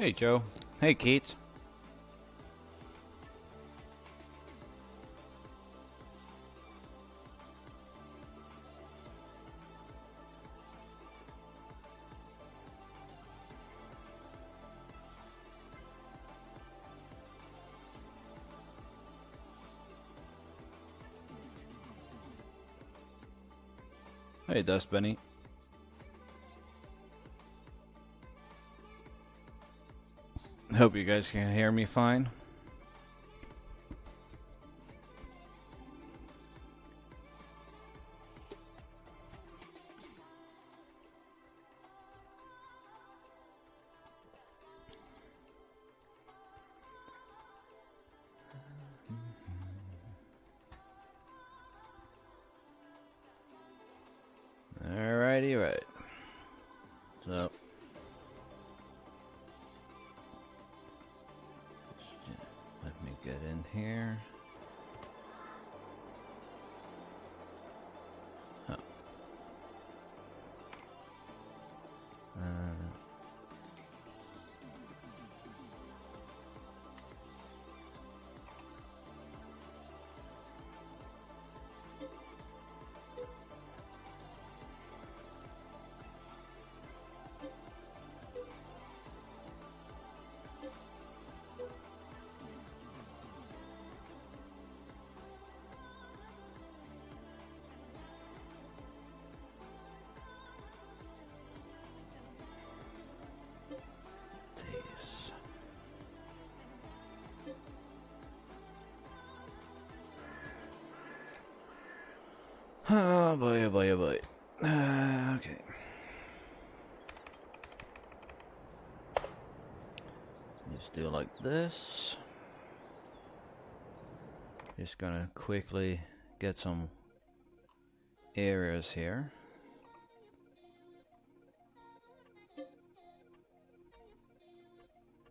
Hey, Joe. Hey, Keats. Hey, Dust Bunny. Hope you guys can hear me fine. Alrighty, right. So, let me get in here. Huh. Oh boy, oh boy, oh boy. Okay. Just do it like this. Just gonna quickly get some areas here.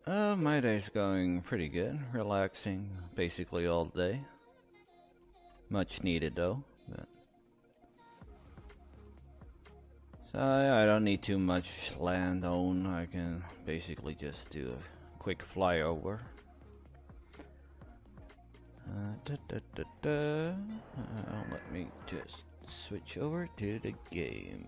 My day's going pretty good. Relaxing basically all day. Much needed though. But so I don't need too much land owned. I can basically just do a quick flyover. Let me just switch over to the game.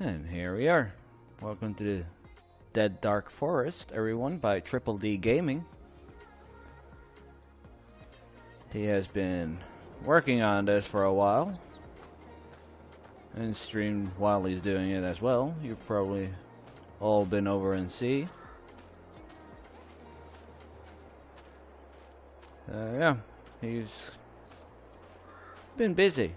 And here we are. Welcome to the Dead Dark Forest, everyone, by Triple D Gaming. He has been working on this for a while and streamed while he's doing it as well. You've probably all been over and see. Yeah, he's been busy.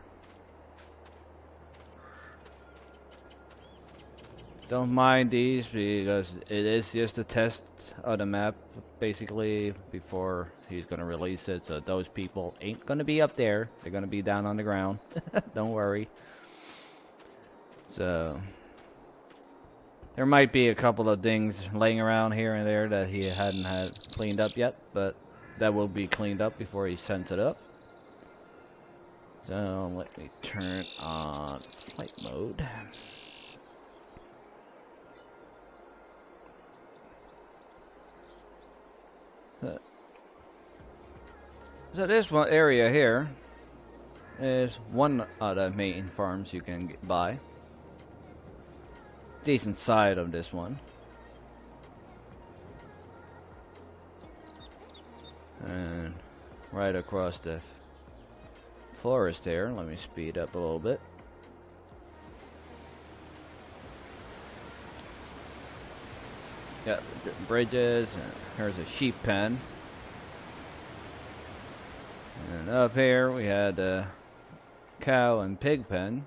Don't mind these because it is just a test of the map basically before he's gonna release it, so those people ain't gonna be up there, they're gonna be down on the ground. Don't worry. So there might be a couple of things laying around here and there that he hadn't had cleaned up yet, but that will be cleaned up before he sends it up. So let me turn on flight mode. So this one area here is one of the main farms you can buy. Decent side of this one. And right across the forest here, let me speed up a little bit. Got bridges, and here's a sheep pen. And up here we had a cow and pig pen.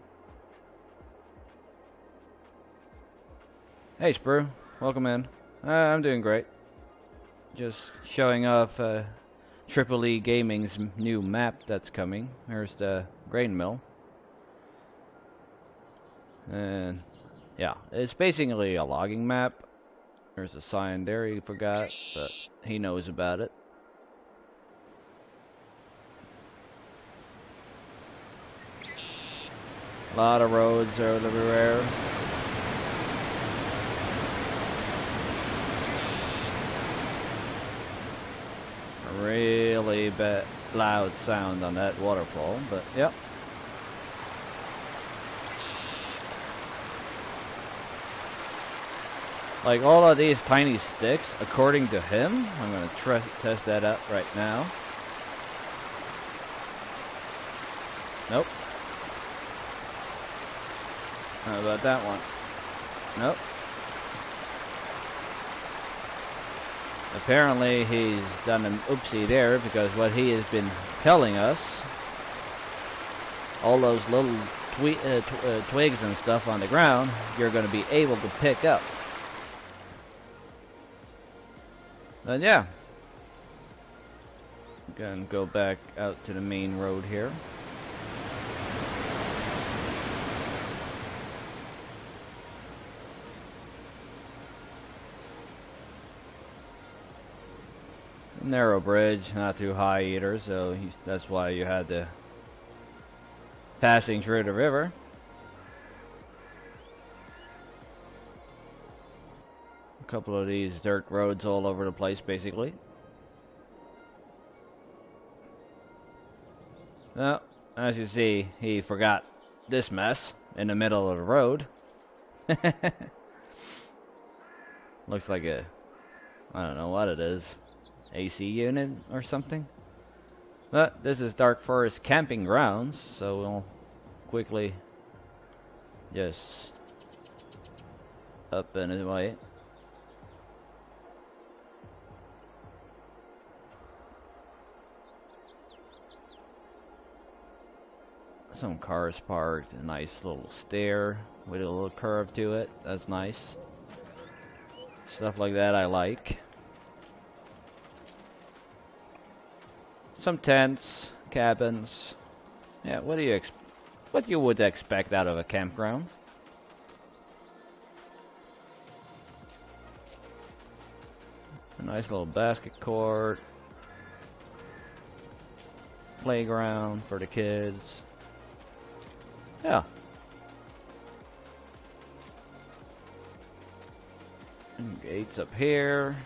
Hey Sprue, welcome in. I'm doing great. Just showing off Triple E Gaming's new map that's coming. Here's the grain mill. And yeah, it's basically a logging map. There's a sign there he forgot, but he knows about it. A lot of roads are everywhere. A really loud sound on that waterfall, but yep. Like all of these tiny sticks, according to him, I'm going to test that out right now. Nope. How about that one? Nope. Apparently he's done an oopsie there, because what he has been telling us, all those little twigs and stuff on the ground, you're going to be able to pick up. And yeah, gonna go back out to the main road here. Narrow bridge, not too high either, so that's why you had the passing through the river. A couple of these dirt roads all over the place, basically. Well, as you see, he forgot this mess in the middle of the road. Looks like a, I don't know what it is, AC unit or something. But this is Dark Forest Camping Grounds, so we'll quickly just up and away. Some cars parked, a nice little stair with a little curve to it. That's nice. Stuff like that I like. Some tents, cabins. Yeah, what you would expect out of a campground. A nice little basket court. Playground for the kids. Yeah. And gates up here.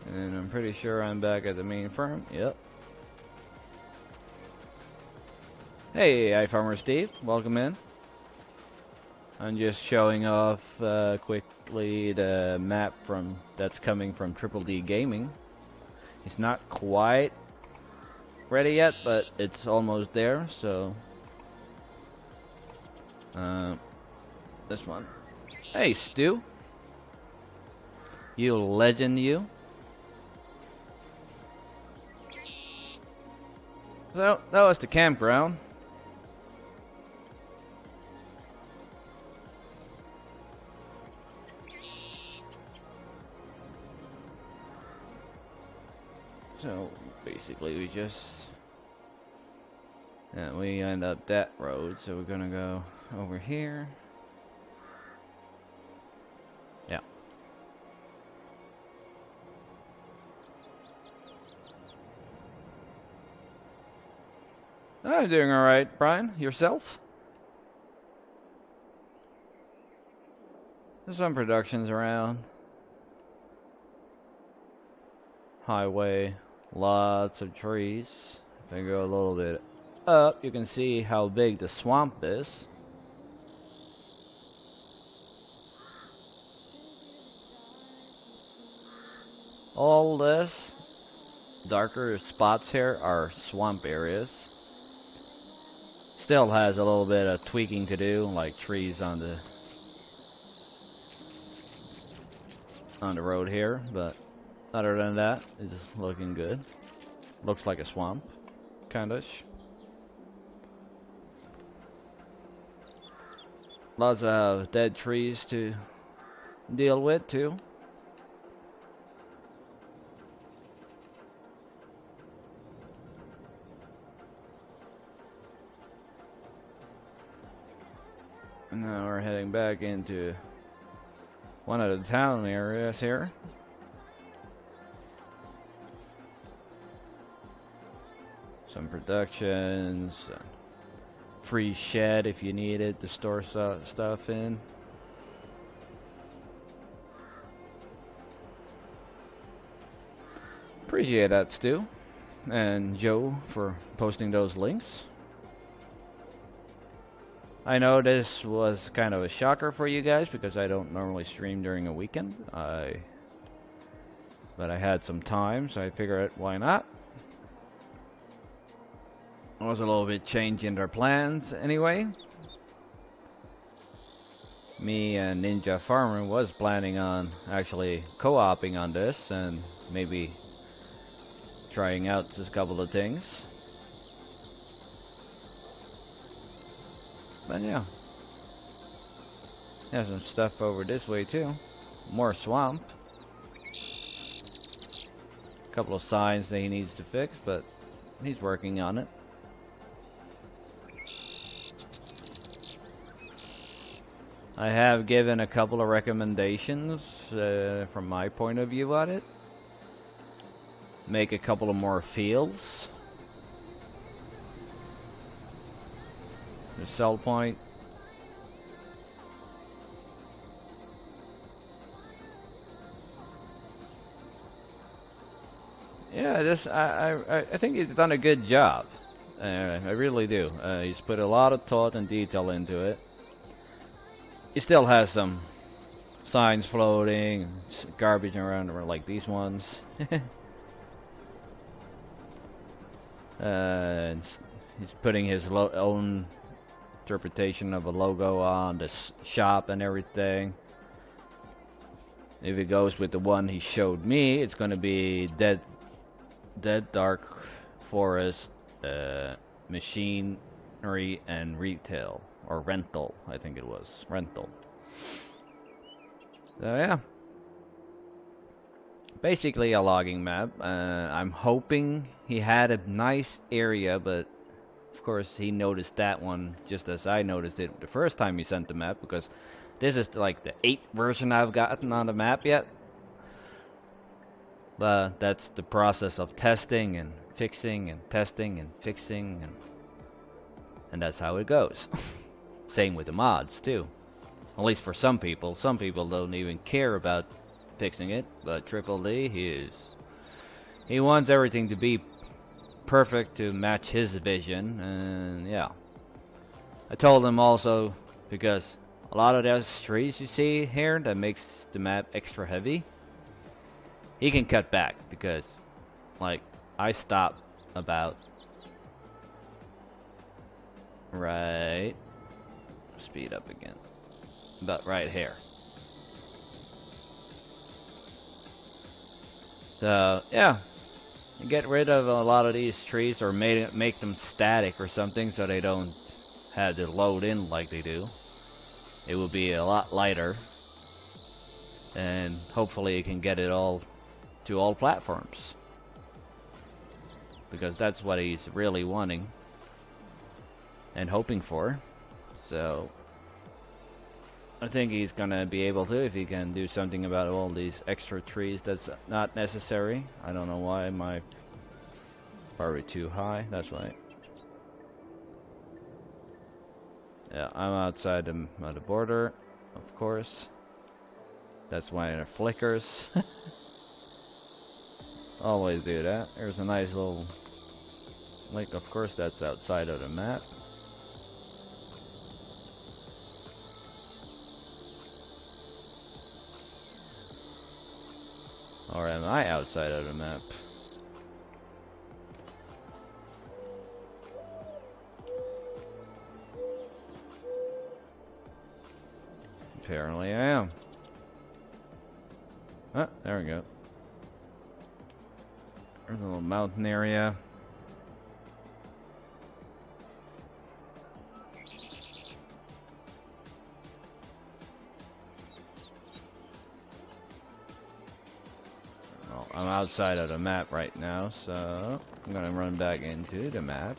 And I'm pretty sure I'm back at the main farm. Yep. Hey, iFarmer Steve. Welcome in. I'm just showing off quickly the map that's coming from Triple D Gaming. It's not quite ready yet, but it's almost there, so this one. Hey, Stu. You legend, you. So, that was the campground. So, basically we just... yeah, we end up that road, so we're gonna go over here. Yeah. I'm doing alright, Brian. Yourself? There's some productions around. Highway. Lots of trees. If I go a little bit up, you can see how big the swamp is. All this darker spots here are swamp areas. Still has a little bit of tweaking to do, like trees on the road here, but other than that, it's just looking good. Looks like a swamp, kinda-ish. Lots of dead trees to deal with too. And now we're heading back into one of the town areas here. Some productions. free shed if you need it to store stuff in. Appreciate that, Stu. And Joe for posting those links. I know this was kind of a shocker for you guys because I don't normally stream during a weekend. But I had some time, so I figured why not. It was a little bit changing their plans anyway. Me and Ninja Farmer was planning on actually co-oping on this and maybe trying out just a couple of things. But yeah. There's some stuff over this way too. More swamp. A couple of signs that he needs to fix, but he's working on it. I have given a couple of recommendations from my point of view on it. Make a couple of more fields. The sell point. Yeah, this I think he's done a good job. I really do. He's put a lot of thought and detail into it. He still has some signs floating, garbage around like these ones. And he's putting his own interpretation of a logo on the shop and everything. If it goes with the one he showed me, it's going to be Dead Dark Forest, Machinery and Retail. Or Rental, I think it was. Rental. So yeah. Basically a logging map. I'm hoping he had a nice area, but of course he noticed that one just as I noticed it the first time he sent the map, because this is like the 8th version I've gotten on the map yet. But that's the process of testing and fixing and testing and fixing, and that's how it goes. Same with the mods too. At least for some people. Some people don't even care about fixing it, but Triple D, he wants everything to be perfect to match his vision, and yeah. I told him also, because a lot of those trees you see here that makes the map extra heavy, he can cut back, because like I stop about right, speed up again, about right here. So yeah, get rid of a lot of these trees, or make them static or something, so they don't have to load in like they do. It will be a lot lighter, and hopefully you can get it all to all platforms, because that's what he's really wanting and hoping for. So I think he's gonna be able to, if he can do something about all these extra trees that's not necessary. I don't know why my probably too high. That's right. Yeah, I'm outside the border, of course. That's why it flickers. Always do that. There's a nice little lake. Of course, that's outside of the map. Or am I outside of the map? Apparently I am. Ah, there we go. There's a little mountain area. Well, I'm outside of the map right now, so I'm gonna run back into the map.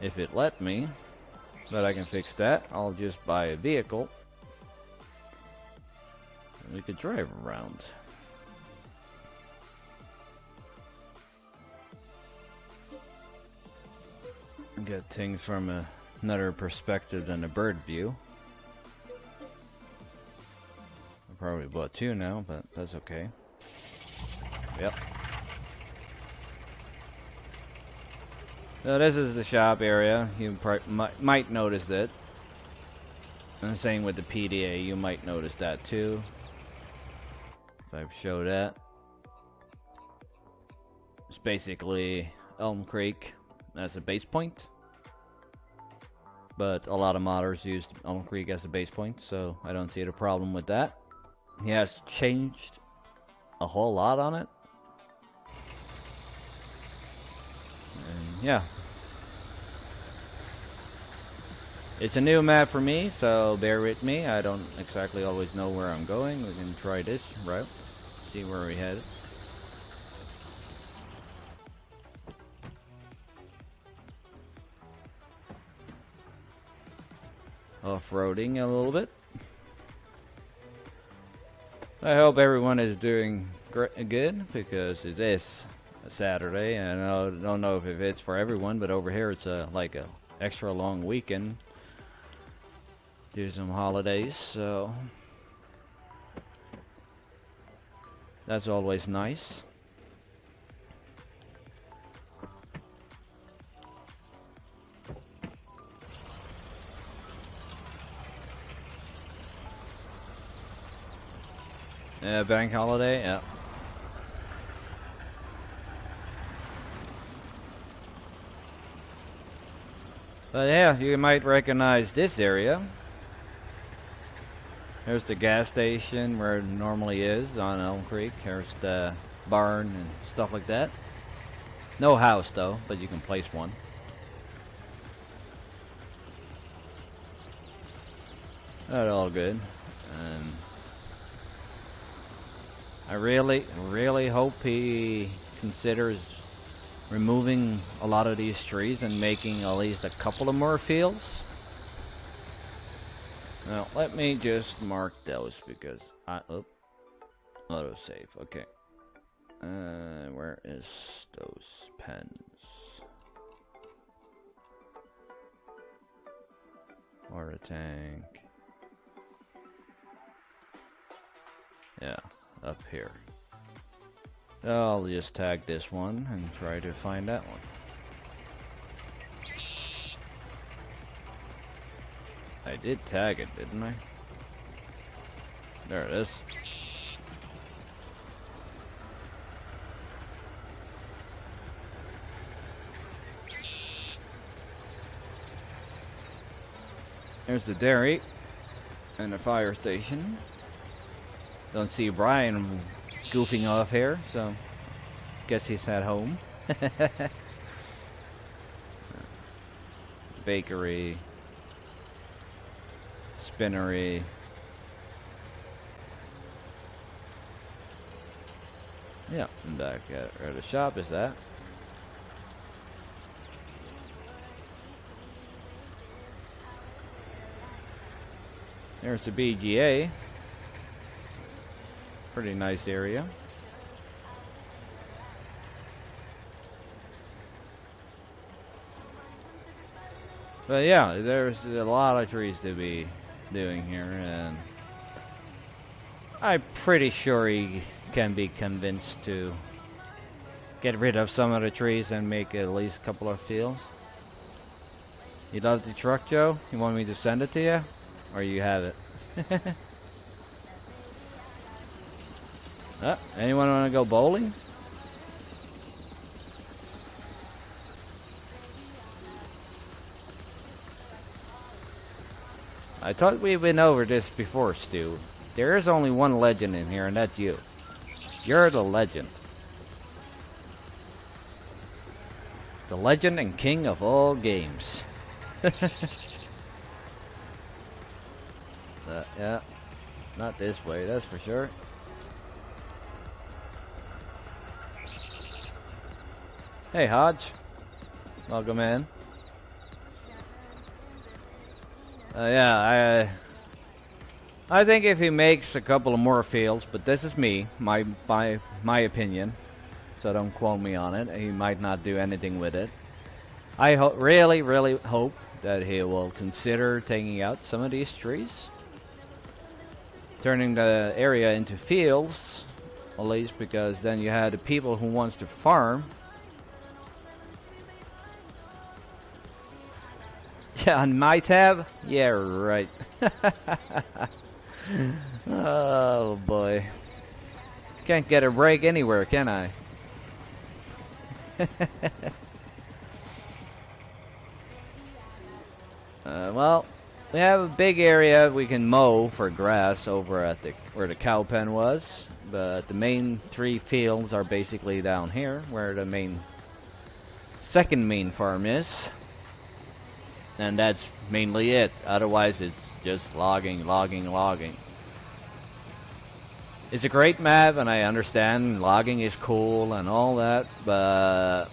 If it let me, but I can fix that. I'll just buy a vehicle, and we could drive around. Get things from another perspective than a bird view. I probably bought 2 now, but that's okay. Yep. So this is the shop area. You might notice it. And same with the PDA, you might notice that too. If I show that. It's basically Elm Creek as a base point. But a lot of modders use Elm Creek as a base point, so I don't see the problem with that. He has changed a whole lot on it. And yeah. It's a new map for me, so bear with me. I don't exactly always know where I'm going. We can try this route. See where we head. Off-roading a little bit. I hope everyone is doing good, because it is a Saturday, and I don't know if it's for everyone, but over here it's like a extra long weekend. Do some holidays, so that's always nice. Yeah, bank holiday, yeah. But yeah, you might recognize this area. There's the gas station where it normally is on Elm Creek. There's the barn and stuff like that. No house though, but you can place one. That's all good. And I really hope he considers removing a lot of these trees and making at least a couple of more fields. Now, let me just mark those because autosave, okay. Where is those pens? Water tank. Yeah, up here. I'll just tag this one and try to find that one. I did tag it, didn't I? There it is. There's the dairy and the fire station. Don't see Brian goofing off here, so guess he's at home. Bakery. Spinnery. Yeah, and back at where the shop is at. There's the BGA. Pretty nice area. But yeah, there's a lot of trees to be doing here, and I'm pretty sure he can be convinced to get rid of some of the trees and make at least a couple of fields. You love the truck, Joe? You want me to send it to you? Or you have it? Anyone want to go bowling? I thought we've been over this before, Stu. There is only one legend in here, and that's you. You're the legend. The legend and king of all games. Yeah, not this way, that's for sure. Hey, Hodge. Welcome in. Yeah, I think if he makes a couple of more fields, but this is me, my opinion, so don't quote me on it. He might not do anything with it. I really, really hope that he will consider taking out some of these trees, turning the area into fields, at least, because then you have the people who wants to farm. Yeah, on my tab? Yeah, right. Oh boy. Can't get a break anywhere, can I? Well, we have a big area we can mow for grass over at where the cow pen was, but the main 3 fields are basically down here, where the second main farm is. And that's mainly it. Otherwise, it's just logging, logging, logging. It's a great map, and I understand logging is cool and all that, but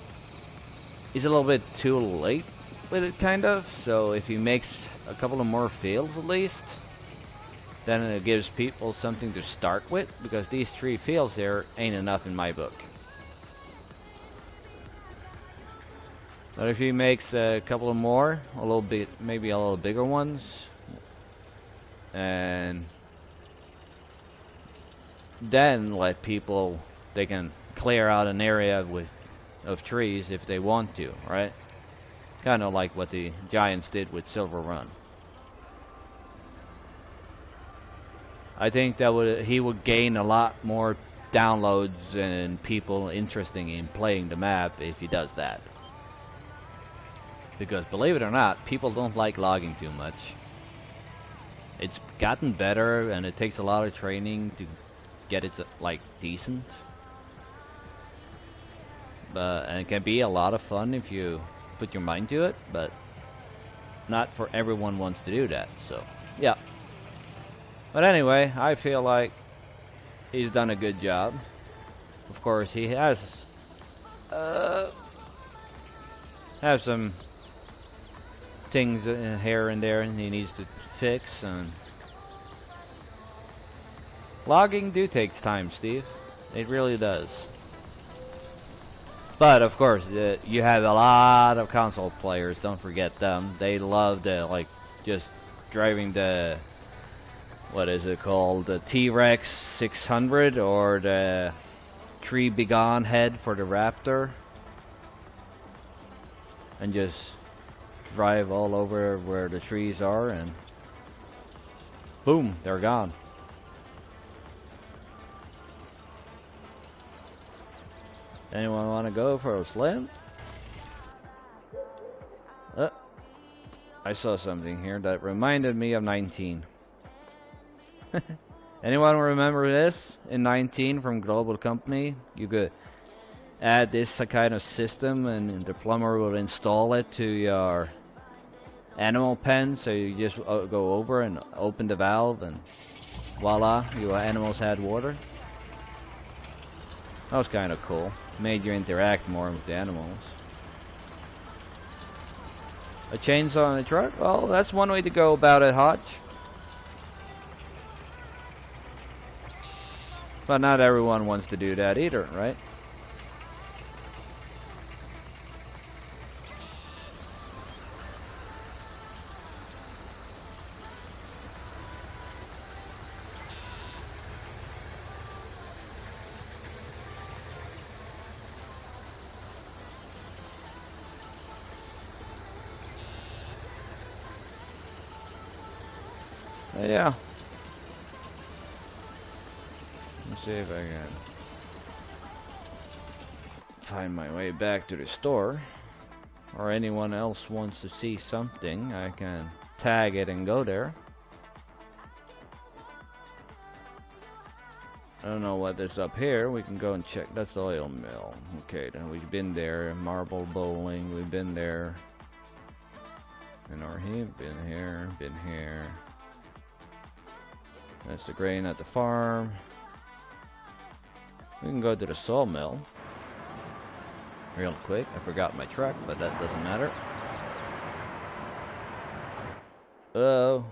it's a little bit too late with it, kind of. So if he makes a couple of more fields at least, then it gives people something to start with, because these 3 fields there ain't enough in my book. But if he makes a couple of more, a little bit, maybe a little bigger ones, and then let people, they can clear out an area of trees if they want to, right? Kind of like what the Giants did with Silver Run. I think that he would gain a lot more downloads and people interested in playing the map if he does that. Because believe it or not, people don't like logging too much. It's gotten better, and it takes a lot of training to get it to, like, decent. And it can be a lot of fun if you put your mind to it, but not for everyone wants to do that, so yeah. But anyway, I feel like he's done a good job. Of course, he has some things here and there and he needs to fix, and logging takes time, Steve. It really does. But of course, you have a lot of console players. Don't forget them. They love just driving the, what is it called, the T-Rex 600 or the Tree Begone head for the Raptor, and just drive all over where the trees are, and boom, they're gone. Anyone want to go for a slim? I saw something here that reminded me of 19. Anyone remember this? In 19 from Global Company, you could add this kind of system and the plumber will install it to your animal pen, so you just go over and open the valve and voila, your animals had water. That was kind of cool. Made you interact more with the animals. A chainsaw on the truck? Well, that's one way to go about it, Hotch. But not everyone wants to do that either, right? Yeah. Let's see if I can find my way back to the store. Or anyone else wants to see something, I can tag it and go there. I don't know what is up here. We can go and check. That's the oil mill. Okay, then we've been there. Marble bowling, we've been there. And been here, been here. That's the grain at the farm. We can go to the sawmill real quick. I forgot my truck, but that doesn't matter. Oh,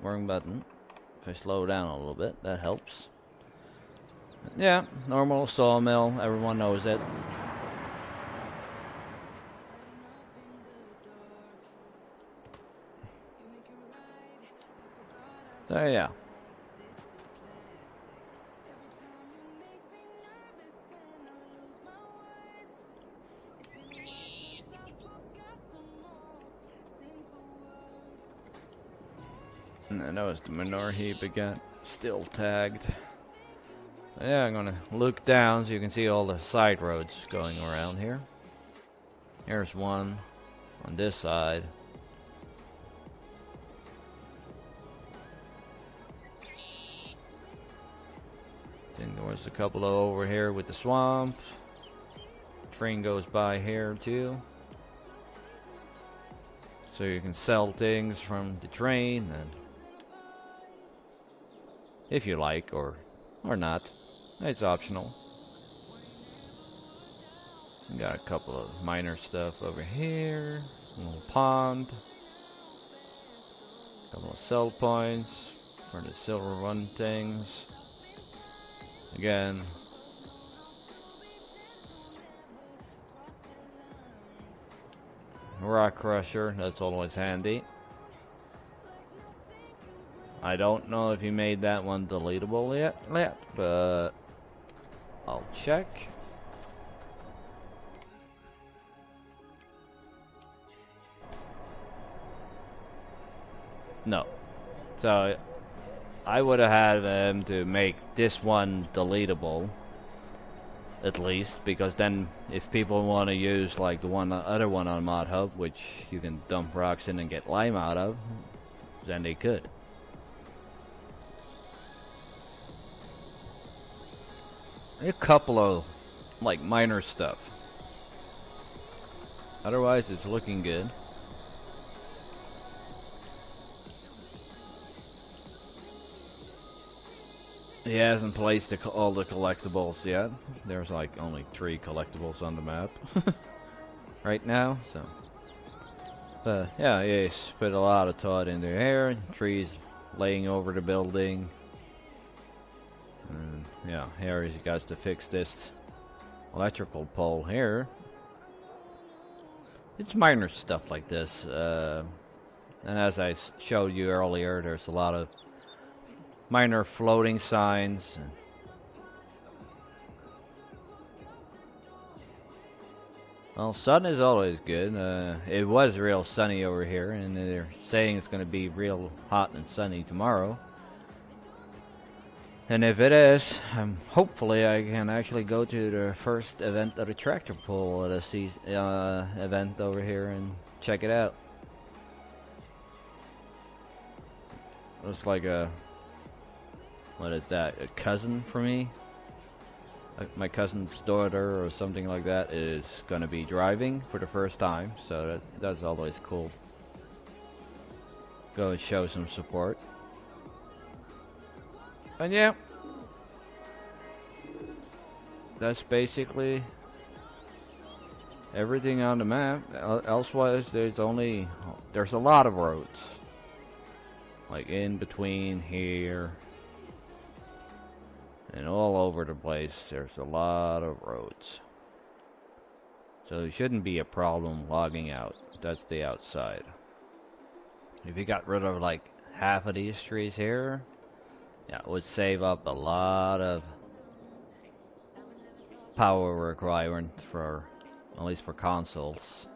wrong button. If I slow down a little bit, that helps. Yeah, normal sawmill. Everyone knows it. So yeah. And then that was the manure heap again, still tagged. So yeah, I'm gonna look down so you can see all the side roads going around here. Here's one on this side. Then there was a couple over here with the swamp. Train goes by here too. So you can sell things from the train, and if you like, or not. It's optional. We got a couple of minor stuff over here. A little pond. A couple of sell points for the silver run things. Again. Rock crusher, that's always handy. I don't know if he made that one deletable yet, but I'll check. No. So I would have had them to make this one deletable, at least, because then if people want to use like the other one on Mod Hub, which you can dump rocks in and get lime out of, then they could. A couple of like minor stuff. Otherwise, it's looking good. He hasn't placed all the collectibles yet. There's like only 3 collectibles on the map right now, so. But yeah, he's put a lot of thought into here. Trees laying over the building. And yeah, here he got to fix this electrical pole here. It's minor stuff like this. And as I showed you earlier, there's a lot of minor floating signs. Well, sun is always good. It was real sunny over here, and they're saying it's going to be real hot and sunny tomorrow. And if it is, hopefully I can actually go to the first event of the tractor pull at a event over here and check it out. Looks like a, what is that, a cousin for me? My cousin's daughter or something like that is going to be driving for the first time, so that's always cool. Go and show some support. And yeah, that's basically everything on the map. Elsewise, there's a lot of roads, like in between here and all over the place. There's a lot of roads, so it shouldn't be a problem logging out. That's the outside. If you got rid of like half of these trees here, yeah, it would save up a lot of power requirement for, at least for consoles.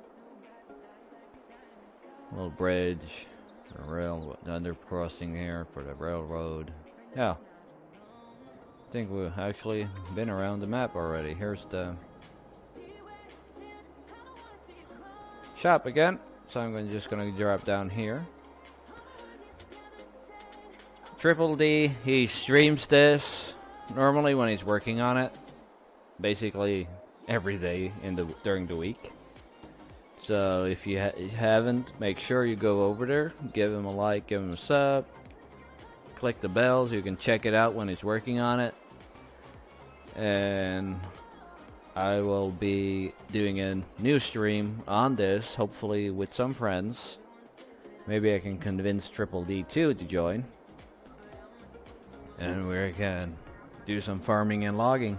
A little bridge, a under crossing here for the railroad. Yeah, I think we've actually been around the map already. Here's the shop again, so I'm just gonna drop down here. Triple D, he streams this normally when he's working on it, basically every day during the week. So if you haven't, make sure you go over there, give him a like, give him a sub, click the bells. You can check it out when he's working on it. And I will be doing a new stream on this, hopefully with some friends. Maybe I can convince Triple D too to join. And we can do some farming and logging.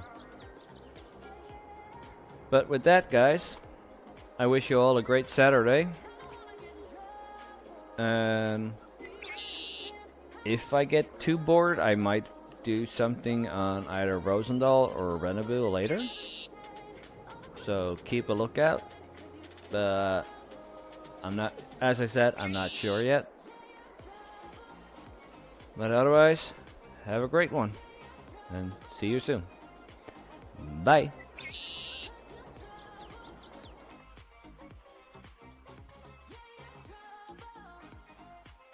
But with that, guys, I wish you all a great Saturday. And if I get too bored, I might do something on either Rosendal or Rennebu later. So keep a lookout. I'm not, as I said, I'm not sure yet. But otherwise, have a great one. And see you soon. Bye.